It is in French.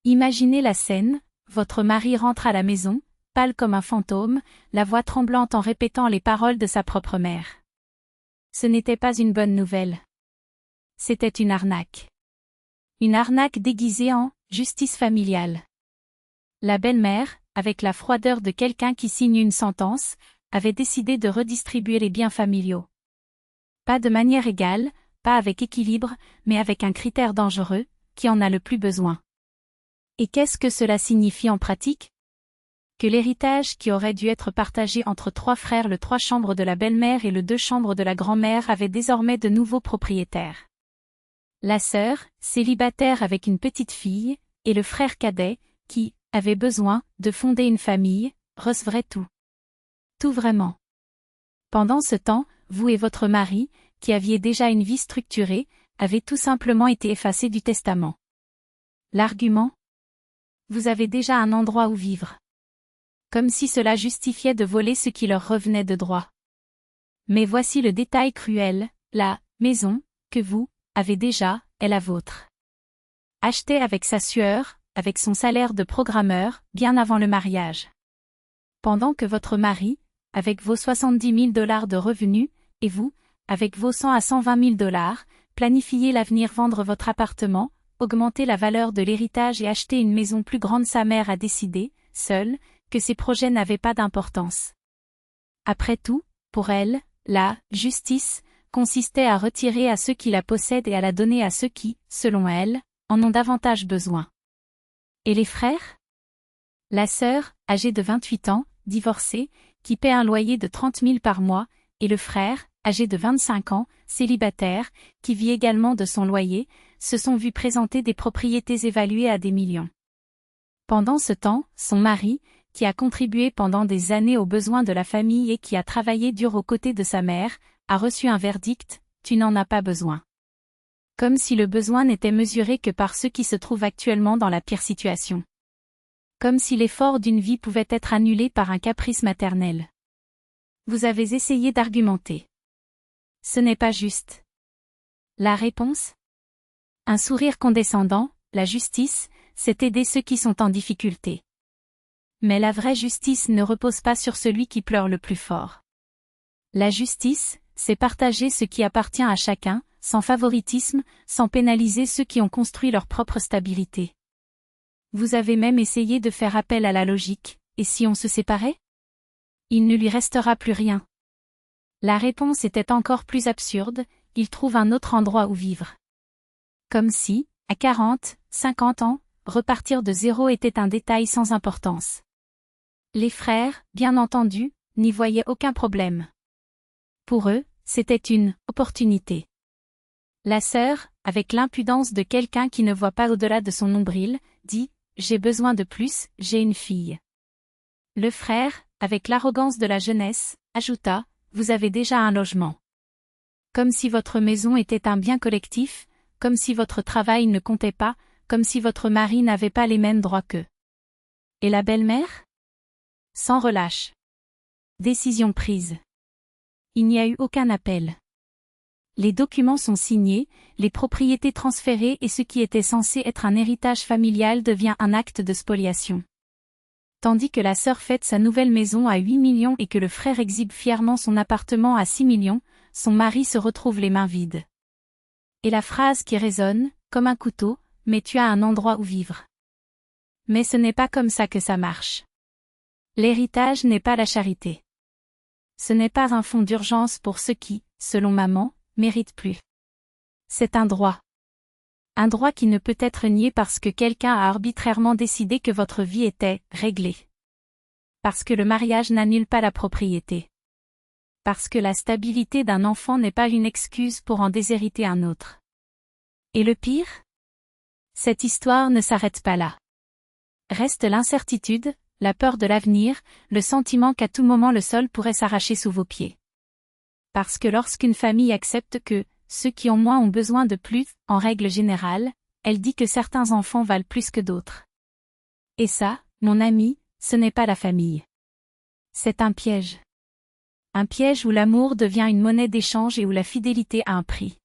Imaginez la scène, votre mari rentre à la maison, pâle comme un fantôme, la voix tremblante en répétant les paroles de sa propre mère. Ce n'était pas une bonne nouvelle. C'était une arnaque. Une arnaque déguisée en justice familiale. La belle-mère, avec la froideur de quelqu'un qui signe une sentence, avait décidé de redistribuer les biens familiaux. Pas de manière égale, pas avec équilibre, mais avec un critère dangereux, qui en a le plus besoin. Et qu'est-ce que cela signifie en pratique? Que l'héritage qui aurait dû être partagé entre 3 frères, le 3 chambres de la belle-mère et le 2 chambres de la grand-mère, avait désormais de nouveaux propriétaires. La sœur, célibataire avec une petite fille, et le frère cadet, qui avait besoin de fonder une famille, recevraient tout. Tout vraiment. Pendant ce temps, vous et votre mari, qui aviez déjà une vie structurée, avez tout simplement été effacés du testament. L'argument? Vous avez déjà un endroit où vivre. Comme si cela justifiait de voler ce qui leur revenait de droit. Mais voici le détail cruel, la maison, que vous avez déjà, est la vôtre. Achetée avec sa sueur, avec son salaire de programmeur, bien avant le mariage. Pendant que votre mari, avec vos 70 000 $ de revenus, et vous, avec vos 100 à 120 000 $, planifiez l'avenir, vendre votre appartement, augmenter la valeur de l'héritage et acheter une maison plus grande. Sa mère a décidé, seule, que ces projets n'avaient pas d'importance. Après tout, pour elle, la justice consistait à retirer à ceux qui la possèdent et à la donner à ceux qui, selon elle, en ont davantage besoin. Et les frères? La sœur, âgée de 28 ans, divorcée, qui paie un loyer de 30 000 par mois, et le frère, âgé de 25 ans, célibataire, qui vit également de son loyer, se sont vus présenter des propriétés évaluées à des millions. Pendant ce temps, son mari, qui a contribué pendant des années aux besoins de la famille et qui a travaillé dur aux côtés de sa mère, a reçu un verdict, « Tu n'en as pas besoin ». Comme si le besoin n'était mesuré que par ceux qui se trouvent actuellement dans la pire situation. Comme si l'effort d'une vie pouvait être annulé par un caprice maternel. Vous avez essayé d'argumenter. Ce n'est pas juste. La réponse? Un sourire condescendant, la justice, c'est aider ceux qui sont en difficulté. Mais la vraie justice ne repose pas sur celui qui pleure le plus fort. La justice, c'est partager ce qui appartient à chacun, sans favoritisme, sans pénaliser ceux qui ont construit leur propre stabilité. Vous avez même essayé de faire appel à la logique, et si on se séparait? Il ne lui restera plus rien. La réponse était encore plus absurde, il trouve un autre endroit où vivre. Comme si, à 40, 50 ans, repartir de zéro était un détail sans importance. Les frères, bien entendu, n'y voyaient aucun problème. Pour eux, c'était une opportunité. La sœur, avec l'impudence de quelqu'un qui ne voit pas au-delà de son nombril, dit « J'ai besoin de plus, j'ai une fille ». Le frère, avec l'arrogance de la jeunesse, ajouta « Vous avez déjà un logement ». Comme si votre maison était un bien collectif, comme si votre travail ne comptait pas, comme si votre mari n'avait pas les mêmes droits qu'eux. Et la belle-mère? Sans relâche. Décision prise. Il n'y a eu aucun appel. Les documents sont signés, les propriétés transférées et ce qui était censé être un héritage familial devient un acte de spoliation. Tandis que la sœur fête sa nouvelle maison à 8 millions et que le frère exhibe fièrement son appartement à 6 millions, son mari se retrouve les mains vides. Et la phrase qui résonne, comme un couteau, « Mais tu as un endroit où vivre ». Mais ce n'est pas comme ça que ça marche. L'héritage n'est pas la charité. Ce n'est pas un fonds d'urgence pour ceux qui, selon maman, méritent plus. C'est un droit. Un droit qui ne peut être nié parce que quelqu'un a arbitrairement décidé que votre vie était réglée. Parce que le mariage n'annule pas la propriété. Parce que la stabilité d'un enfant n'est pas une excuse pour en déshériter un autre. Et le pire? Cette histoire ne s'arrête pas là. Reste l'incertitude, la peur de l'avenir, le sentiment qu'à tout moment le sol pourrait s'arracher sous vos pieds. Parce que lorsqu'une famille accepte que ceux qui ont moins ont besoin de plus, en règle générale, elle dit que certains enfants valent plus que d'autres. Et ça, mon ami, ce n'est pas la famille. C'est un piège. Un piège où l'amour devient une monnaie d'échange et où la fidélité a un prix.